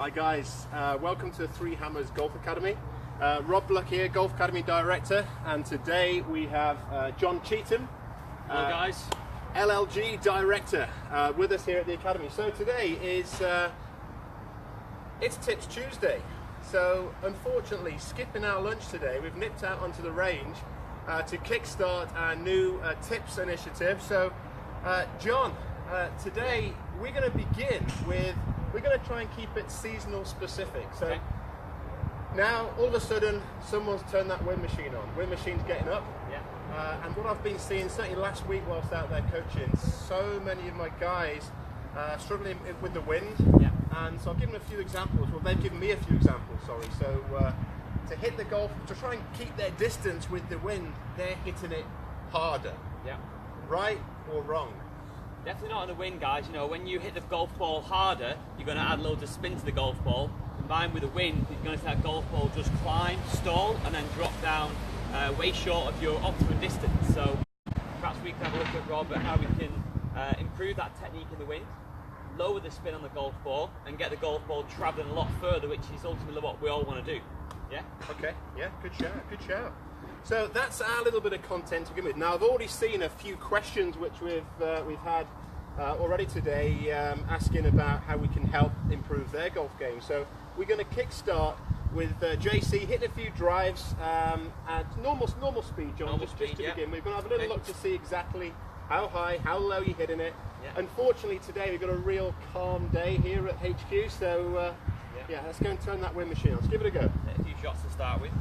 Hi guys, welcome to Three Hammers Golf Academy. Rob Bluck here, Golf Academy Director, and today we have John Cheetham, hello guys, LLG Director, with us here at the Academy. So today is it's Tips Tuesday. So unfortunately, skipping our lunch today, we've nipped out onto the range to kickstart our new Tips initiative. So John, today we're going to begin with, we're going to try and keep it seasonal specific. So okay. Now all of a sudden someone's turned that wind machine on. Wind machine's getting up. Yeah. And what I've been seeing, certainly last week whilst out there coaching, so many of my guys struggling with the wind. Yeah. And so I've given a few examples. Well, they've given me a few examples, sorry. So to hit the golf, to try and keep their distance with the wind, they're hitting it harder. Yeah. Right or wrong? Definitely not on the wind, guys. You know, when you hit the golf ball harder, you're going to add loads of spin to the golf ball. Combined with the wind, you're going to see that golf ball just climb, stall, and then drop down way short of your optimum distance. So perhaps we can have a look at, Rob, at how we can improve that technique in the wind, lower the spin on the golf ball, and get the golf ball travelling a lot further, which is ultimately what we all want to do. Yeah? Okay, yeah, good shout, good shout. So that's our little bit of content to begin with. Now I've already seen a few questions which we've had already today, asking about how we can help improve their golf game. So we're going to kickstart with JC hitting a few drives at normal speed, John, just to begin. We're going to have a little look to see exactly how high, how low you're hitting it. Yeah. Unfortunately today we've got a real calm day here at HQ, so yeah, let's go and turn that wind machine on. Let's give it a go. Take a few shots to start with.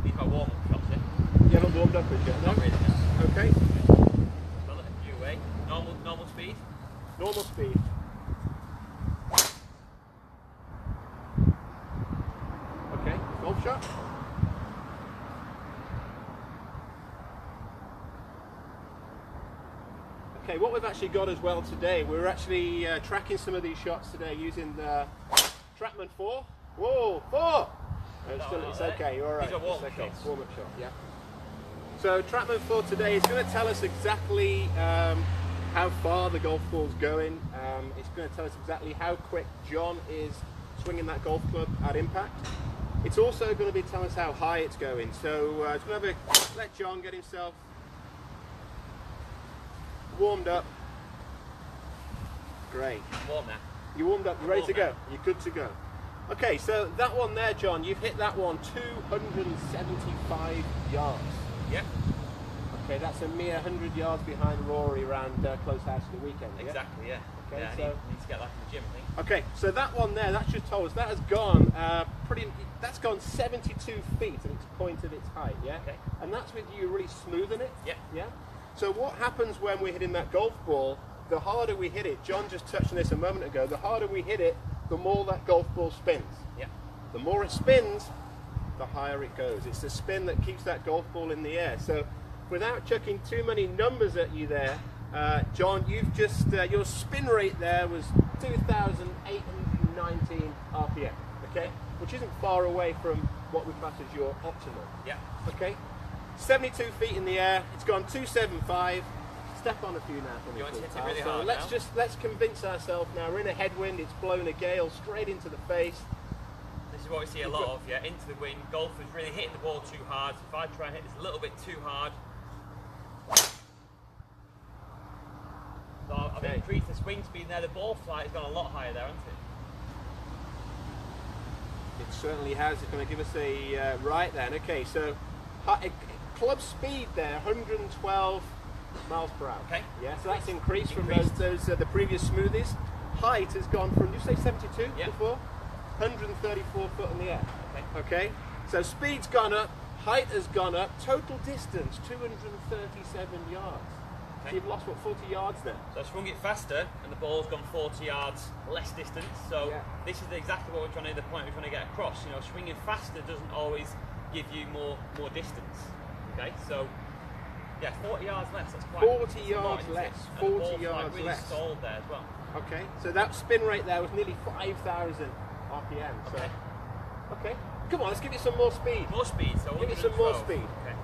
These are warm-up shots, yeah? You haven't warmed up as yet, no? Not really, no. Okay. Well, a few away. Normal speed. Normal speed. Okay, golf shot. Okay, what we've actually got as well today, we're actually tracking some of these shots today using the Trackman 4. Whoa, 4! It's okay, you're alright. These are warm-up shots. Warm-up shot, yeah. So Trackman 4 today is going to tell us exactly how far the golf ball's going. It's going to tell us exactly how quick John is swinging that golf club at impact. It's also going to be telling us how high it's going. So it's going to let John get himself warmed up. Great. Warm now. You warmed up, you're ready to go. You're good to go. Okay, so that one there, John, you've hit that one 275 yards. Yep. Okay, that's a mere 100 yards behind Rory around Close House at the weekend. Exactly, yeah. Okay, yeah, so need to get that in the gym, I think. Okay, so that one there, that's just told us that has gone that's gone 72 feet at its point of its height, yeah? Okay. And that's with you really smoothing it? Yeah. Yeah? So what happens when we're hitting that golf ball, the harder we hit it, John just touched on this a moment ago, the harder we hit it, the more that golf ball spins. Yeah. The more it spins, the higher it goes. It's the spin that keeps that golf ball in the air. So without chucking too many numbers at you there, John, you've just, your spin rate there was 2,819 RPM, okay? Which isn't far away from what we class as your optimal. Yeah. Okay? 72 feet in the air, it's gone 275. Step on a few now for me. You want to hit it really so hard let's convince ourselves now. We're in a headwind, it's blowing a gale straight into the face. This is what we see a lot of, yeah, into the wind. Golfers really hitting the ball too hard. If I try and hit this a little bit too hard, so I've increased the swing speed there. The ball flight has gone a lot higher there, hasn't it? It certainly has. It's going to give us a right then. Okay, so club speed there, 112 miles per hour. Okay. Yeah, so that's increased from those the previous smoothies. Height has gone from, did you say 72 before? 134 foot in the air. Okay. Okay. So speed's gone up, height has gone up, total distance 237 yards. Okay. So you've lost what, 40 yards there? So I swung it faster and the ball's gone 40 yards less distance. So this is exactly what we're trying to, the point we're trying to get across. You know, swinging faster doesn't always give you more distance. Okay, so yeah, 40 yards less, that's quite 40 yards less, 40 yards really less. stalled there as well. Okay, so that spin rate there was nearly 5,000 RPM. So. Okay, come on, let's give it some more speed. More speed, so give it some more speed. Okay.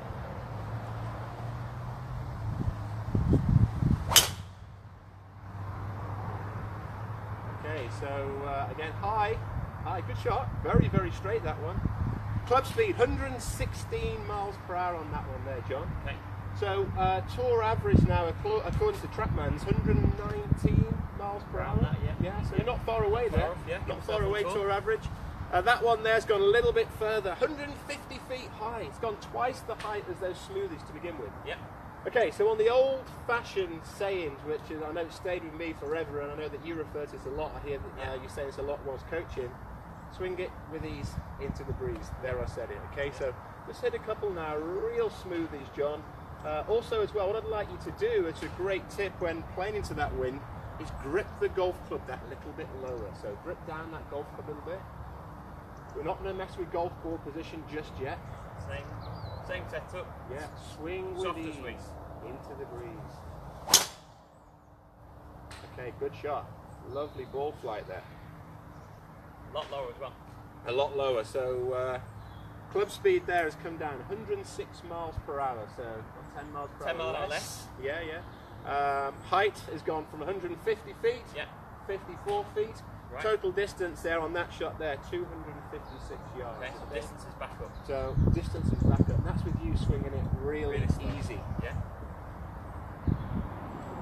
Okay, so again, high. High, good shot. Very, very straight that one. Club speed, 116 miles per hour on that one there, John. Okay. So tour average now, according to Trackman's, 119 miles per hour. That, yeah, so you're not far away there. Yeah, not far away, tour average. That one there's gone a little bit further, 150 feet high. It's gone twice the height as those smoothies to begin with. Yeah. Okay, so on the old-fashioned sayings, which is, I know stayed with me forever, and I know that you refer to this a lot. I hear that you say this a lot whilst coaching. Swing it with ease into the breeze. There, I said it. Okay, so let's hit a couple now. Real smoothies, John. Also, as well, what I'd like you to do, it's a great tip when playing into that wind, is grip the golf club that little bit lower. So grip down that golf club a little bit. We're not going to mess with golf ball position just yet. Same setup. Yeah, swing with Softer ease swings. into the breeze. Okay, good shot. Lovely ball flight there. A lot lower as well. A lot lower. So club speed there has come down 106 miles per hour. So 10 miles per 10 hour miles less. Yeah, yeah. Height has gone from 150 feet. Yeah. 54 feet. Right. Total distance there on that shot there, 256 yards. Okay, so distance is back up. So distance is back up. And that's with you swinging it really slow. easy. Yeah.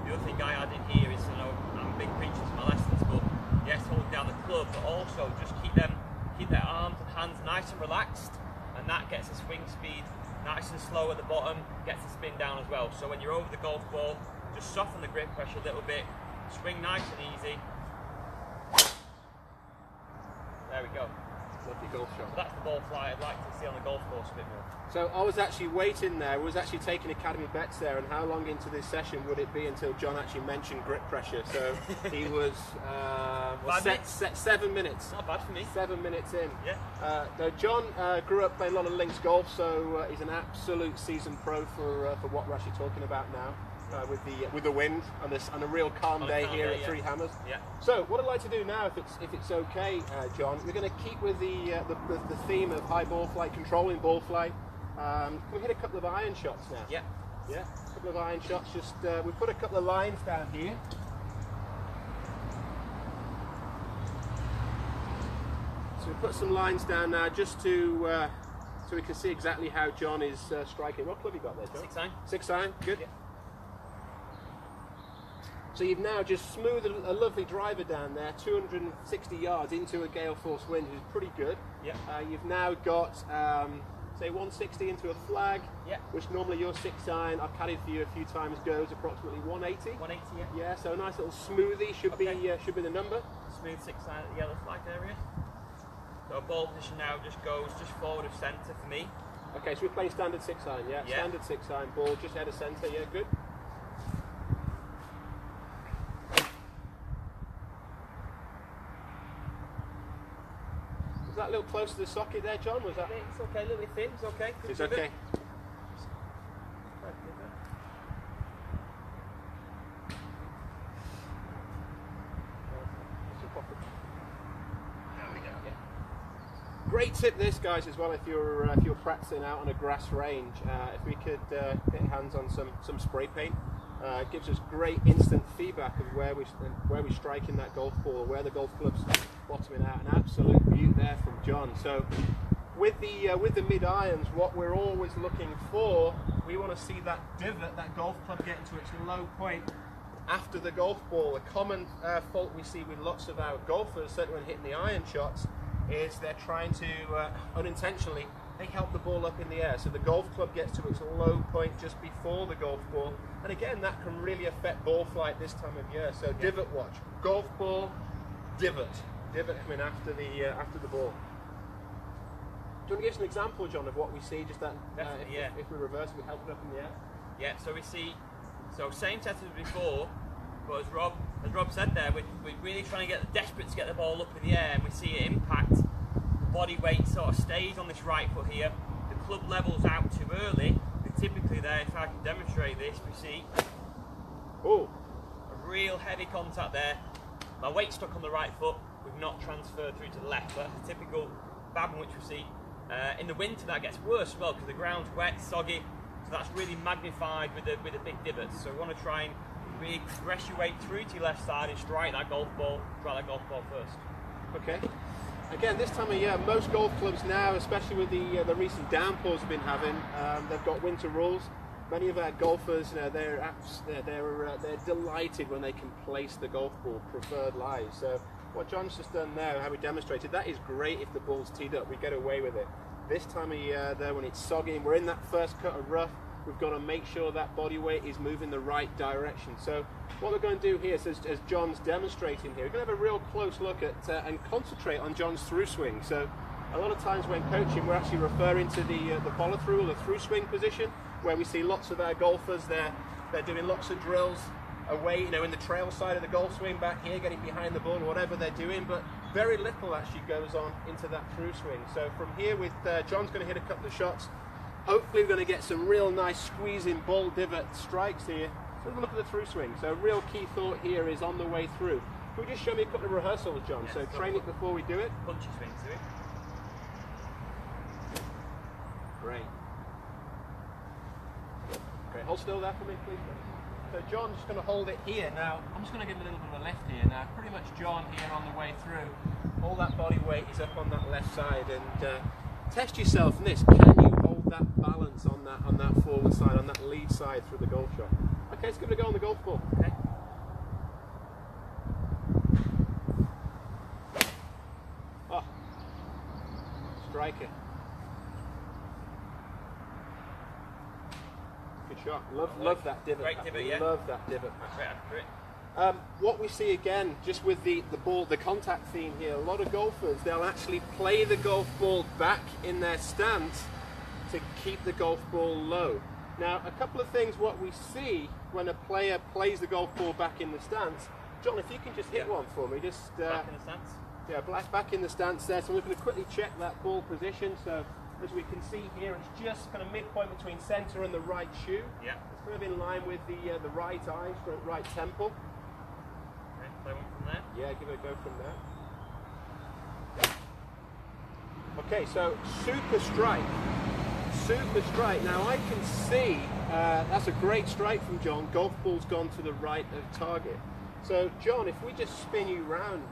The other thing I added here is, I know I'm a big preacher to my lessons, but yes, holding down the club, but also just keep their arms and hands nice and relaxed, and that gets the swing speed nice and slow at the bottom, gets the spin down as well. So when you're over the golf ball, just soften the grip pressure a little bit, swing nice and easy. There we go. Lovely golf shot. So that's the ball flight I'd like to see on the golf course a bit more. So I was actually waiting there, I was actually taking academy bets there, and how long into this session would it be until John actually mentioned grip pressure? So he was set 7 minutes. Not bad for me. 7 minutes in. Yeah. Now John grew up playing a lot of links golf, so he's an absolute seasoned pro for what we're actually talking about now. With the wind and a real calm day here at Three Hammers. Yeah. So what I'd like to do now, if it's okay, John, we're going to keep with the theme of high ball flight, controlling ball flight. Can we hit a couple of iron shots now? Yeah. Yeah. A couple of iron shots. Just we put a couple of lines down here. So we put some lines down now just to so we can see exactly how John is striking. What club you got there, John? 6 iron. 6 iron. Good. Yeah. So you've now just smoothed a lovely driver down there, 260 yards into a gale force wind, which is pretty good. Yeah. You've now got, say, 160 into a flag, Yeah. which normally your 6 iron, I've caddied for you a few times, goes approximately 180. 180, yeah. Yeah, so a nice little smoothie should be the number. Smooth 6 iron at the yellow flag area. So ball position now just goes just forward of centre for me. Okay, so we're playing standard 6 iron, yeah? Yeah. Standard 6 iron ball, just ahead of centre, yeah, good. Was that a little close to the socket there, John? Was that? It's okay, a little bit thin, it's okay. It's okay. Great tip this, guys, as well, if you're practicing out on a grass range. If we could get hands on some spray paint, it gives us great instant feedback of where we strike in that golf ball, where the golf club's bottoming out. An absolute beaut there from John. So with the mid irons, what we're always looking for, we want to see that divot, that golf club getting to its low point after the golf ball. A common fault we see with lots of our golfers, certainly when hitting the iron shots, is they're trying to, unintentionally, they help the ball up in the air. So the golf club gets to its low point just before the golf ball. And again, that can really affect ball flight this time of year. So divot watch. Golf ball, divot. Divot coming after the ball. Do you want to give us an example, John, of what we see? Just that, if we reverse, we help it up in the air? Yeah, so we see, same set as before, but as Rob said there, we're really trying to desperate to get the ball up in the air, and we see it impact. The body weight sort of stays on this right foot here. The club levels out too early. And typically there, if I can demonstrate this, we see a real heavy contact there. My weight stuck on the right foot. We've not transferred through to the left. But that's a typical babbing which we see. In the winter that gets worse as well because the ground's wet, soggy. So that's really magnified with the big divots. So we want to try and really progress your weight through to your left side and strike that golf ball first. Okay. Again, this time of year, most golf clubs now, especially with the recent downpours we've been having, they've got winter rules. Many of our golfers, they're delighted when they can place the golf ball preferred lies. So what John's just done now, how we demonstrated, that is great if the ball's teed up. We get away with it. This time of year, though, when it's soggy and we're in that first cut of rough, we've got to make sure that body weight is moving the right direction. So what we're going to do here, is, as John's demonstrating here, we're going to have a real close look at and concentrate on John's through swing. So a lot of times when coaching, we're actually referring to the follow through or the through swing position, where we see lots of our golfers, they're doing lots of drills away, in the trail side of the golf swing back here, getting behind the ball or whatever they're doing, but very little actually goes on into that through swing. So from here, with John's going to hit a couple of shots. Hopefully we're going to get some real nice squeezing ball divot strikes here. So have a look at the through swing. So a real key thought here is on the way through. Can you just show me a couple of rehearsals, John? Yeah, so train it before we do it. Punchy swing to it. Great. Okay, hold still there for me, please. So John's just going to hold it here. Now, I'm just going to give him a little bit of a lift here. Now, pretty much John here on the way through, all that body weight is up on that left side, and test yourself in this. Can you hold that balance on that forward side, on that lead side through the golf shot? Okay, let's give it a go on the golf ball. Okay. Oh, striker. Good shot. Love that divot. Great divot, yeah. Love that divot. Great accurate. What we see again, just with the ball, the contact theme here, a lot of golfers, they'll actually play the golf ball back in their stance to keep the golf ball low. Now, a couple of things what we see when a player plays the golf ball back in the stance. John, if you can just hit one for me, just back in the stance. Yeah, back in the stance there. So we're going to quickly check that ball position. So as we can see here, it's just kind of midpoint between centre and the right shoe. Yeah. It's kind of in line with the right eye, stroke right temple. Okay, play one from there. Yeah, give it a go from there. Okay, so super strike. Super strike. Now I can see that's a great strike from John. Golf ball's gone to the right of target. So John, if we just spin you round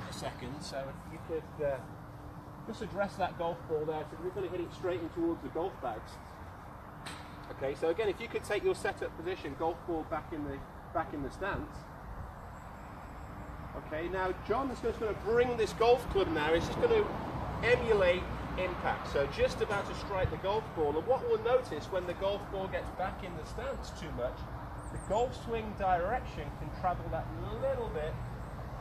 a second, so if you could just address that golf ball there, so we're going to hit it straight in towards the golf bags. Okay, so again, if you could take your setup position, golf ball back in the stance. Okay, now John is just going to bring this golf club now. It's just going to emulate impact. So just about to strike the golf ball. And what we'll notice when the golf ball gets back in the stance too much, the golf swing direction can travel that little bit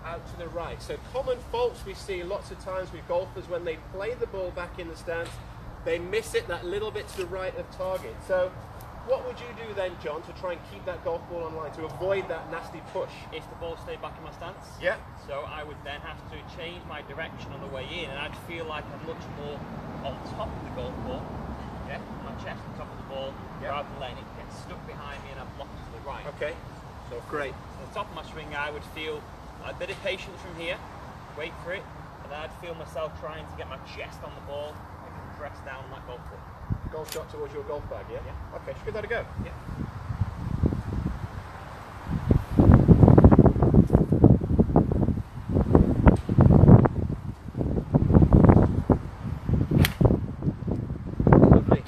out to the right. So common faults we see lots of times with golfers when they play the ball back in the stance, they miss it that little bit to the right of target. So what would you do then, John, to try and keep that golf ball on line, to avoid that nasty push? If the ball stayed back in my stance, yeah. So I would then have to change my direction on the way in, and I'd feel like I'm much more on top of the golf ball, yeah, my chest on top of the ball, rather than letting it get stuck behind me and I'm blocked to the right. Okay, so great. So the top of my swing, I would feel a bit of patience from here, wait for it, and then I'd feel myself trying to get my chest on the ball and press down that golf ball. Golf shot towards your golf bag, yeah? Yeah. Okay, should we give that a go? Yeah. Lovely.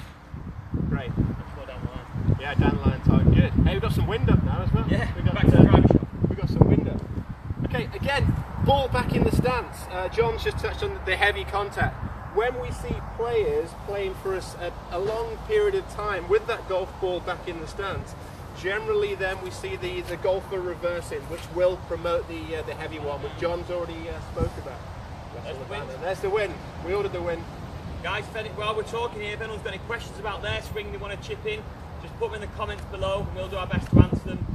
Great. Let's go down the line. Yeah, down the line, target. Good. Hey, we've got some wind up now as well. Yeah, we got back to the driving shot. We've got some wind up. Okay, again, ball back in the stance. John's just touched on the heavy contact. When we see players playing for us a long period of time with that golf ball back in the stance, generally then we see the golfer reversing, which will promote the heavy one, which John's already spoke about. There's the wind. There's the wind. We ordered the wind. Guys, while we're talking here, if anyone's got any questions about their swing they want to chip in, just put them in the comments below and we'll do our best to answer them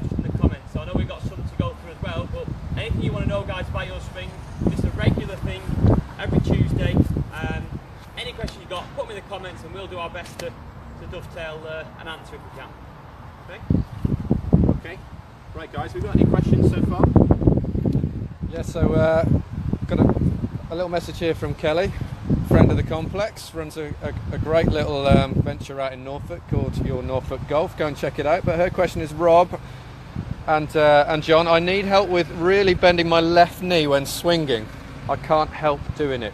just in the comments. So I know we've got some to go through as well, but anything you want to know, guys, about your swing, it's a regular thing every Tuesday. Any question you got, put them in the comments and we'll do our best to dovetail an answer if we can. Okay? Okay. Right, guys, we've got any questions so far? Yeah, so got a little message here from Kelly, friend of the complex, runs a great little venture out in Norfolk called Your Norfolk Golf. Go and check it out. But her question is, Rob and John, I need help with really bending my left knee when swinging. I can't help doing it.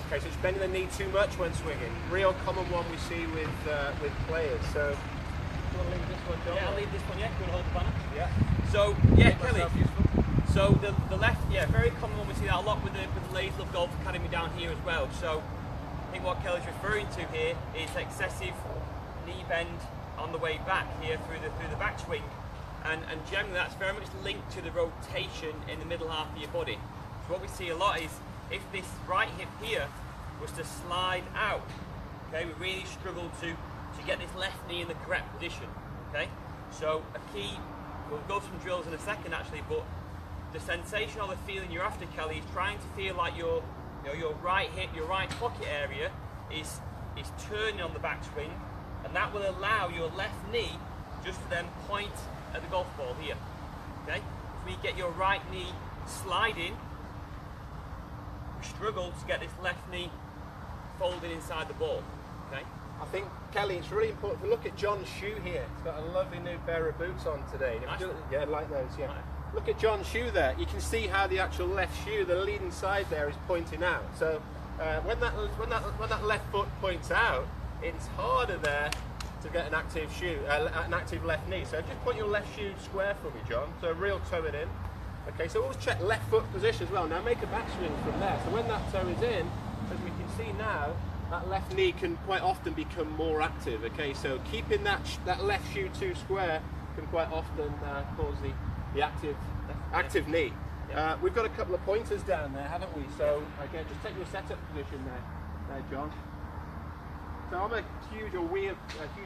Okay, so it's bending the knee too much when swinging. Real common one we see with players. So, do you want to leave this one, John? Yeah, I'll leave this one. Yeah, you want to hold the banner? Yeah. So yeah, Kelly. So the left, yeah, very common one. We see that a lot with the Lazy Love Golf Academy down here as well. So I think what Kelly's referring to here is excessive knee bend on the way back here through the backswing, and generally that's very much linked to the rotation in the middle half of your body. So what we see a lot is if this right hip here was to slide out, okay, we really struggle to get this left knee in the correct position. Okay, so a key, we'll go through some drills in a second actually, but the sensation or the feeling you're after, Kelly, is trying to feel like your right hip, your right pocket area is turning on the backswing, and that will allow your left knee just to then point at the golf ball here. Okay, if we get your right knee sliding, we struggle to get this left knee folded inside the ball. Okay. I think, Kelly, it's really important to look at John's shoe here. He's got a lovely new pair of boots on today. Nice. Yeah, like those, yeah. Right. Look at John's shoe there. You can see how the actual left shoe, the leading side there, is pointing out. So when that left foot points out, it's harder there to get an active shoe, an active left knee. So just point your left shoe square for me, John. So real toe it in. Okay, so always check left foot position as well. Now make a backswing from there. So when that toe is in, as we can see now, that left knee can quite often become more active. Okay, so keeping that left shoe too square can quite often cause the active knee. Yeah. We've got a couple of pointers down there, haven't we? So again, just take your setup position there, John. So I'm a huge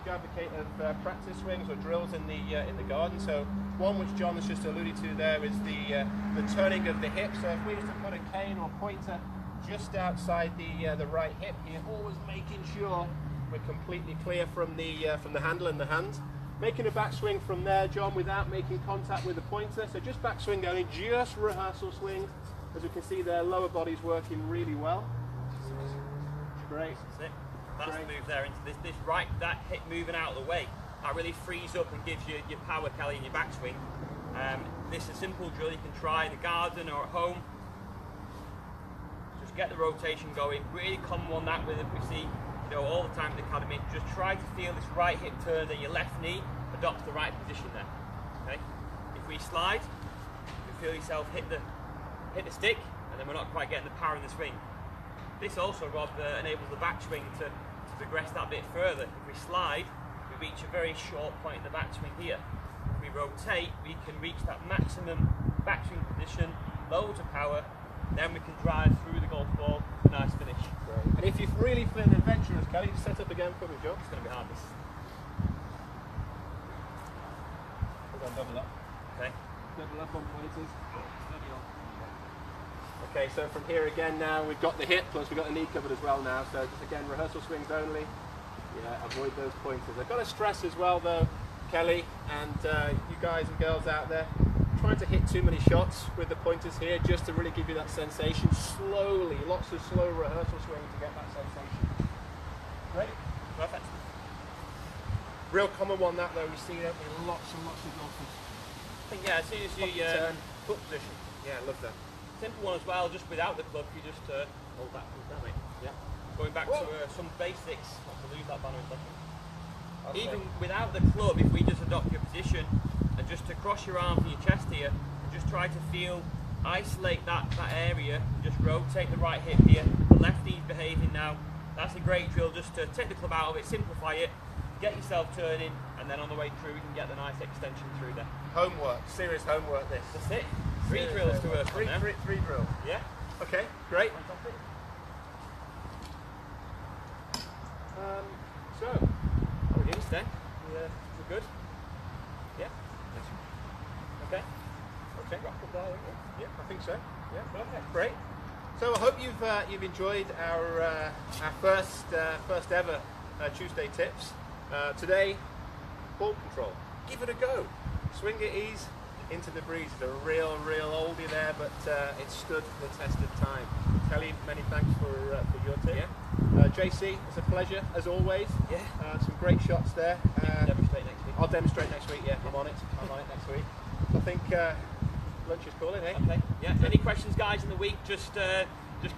advocate of practice swings or drills in the garden. So one which John has just alluded to there is the turning of the hip. So if we were to put a cane or pointer just outside the right hip here, always making sure we're completely clear from the handle and the hand. Making a backswing from there, John, without making contact with the pointer. So just backswing only, just rehearsal swings. As we can see there, lower body's working really well. Great. That's it. That's the move there into this right, that hip moving out of the way. That really frees up and gives you your power, Kelly, in your backswing. This is a simple drill you can try in the garden or at home. Just get the rotation going. Really common one that we see all the time in the academy. Just try to feel this right hip turn, then your left knee adopts the right position there. Okay. If we slide, you feel yourself hit the stick, and then we're not quite getting the power in the swing. This also, Rob, enables the backswing to progress that bit further. If we slide, we reach a very short point in the backswing here. If we rotate, we can reach that maximum backswing position, loads of power, then we can drive through the golf ball. Nice finish. Great. And if you're really feeling adventurous, Kelly, just set up again for me, John. It's going to be hard, this. We're going to double up. Okay. Double up on pointers. Okay, so from here again now, we've got the hip, plus we've got the knee covered as well now. So just again, rehearsal swings only. Yeah, avoid those pointers. I've got to stress as well though, Kelly, and you guys and girls out there, trying to hit too many shots with the pointers here just to really give you that sensation slowly, lots of slow rehearsal swing to get that sensation. Great. Perfect. Real common one that though, we see that with lots and lots of golfers. I think, yeah, as soon as you turn, foot position. Yeah, I love that. simple one as well, just without the club, you just hold that, damn it. Yeah. Going back to some basics, not to lose that banner in a second. Okay. Even without the club, if we just adopt your position and just to cross your arm from your chest here, and just try to feel, isolate that area, and just rotate the right hip here, the left knee's behaving now. That's a great drill just to take the club out of it, simplify it, get yourself turning, and then on the way through we can get the nice extension through there. Homework, serious homework this. That's it. Three drills to work on there. Three drills. Yeah. Okay, great. Fantastic. So, We're good then. We're good. Yeah. Okay. Okay. Wrap up there. Yeah, I think so. Yeah, Perfect. great. So I hope you've enjoyed our first ever Tuesday tips. Today, ball control. Give it a go. Swing it ease into the breeze. It's a real oldie there, but it stood the test of time. Kelly, many thanks for your tip. Yeah. JC, it's a pleasure as always. Yeah. Some great shots there. Demonstrate next week. I'll demonstrate next week. Yeah, I'm on it. Next week. I think lunch is calling, eh? Okay. Yeah. Any questions, guys, in the week? Just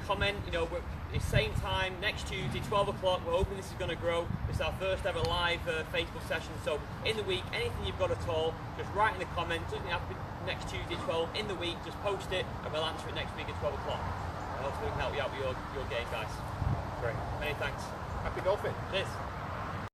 comment. You know, it's same time next Tuesday, 12 o'clock. We're hoping this is going to grow. It's our first ever live Facebook session. So in the week, anything you've got at all, just write in the comments. Doesn't have to be next Tuesday, 12. In the week, just post it, and we'll answer it next week at 12 o'clock. Hopefully we can help you out with your game, guys. Great. Many thanks. Happy golfing. Cheers.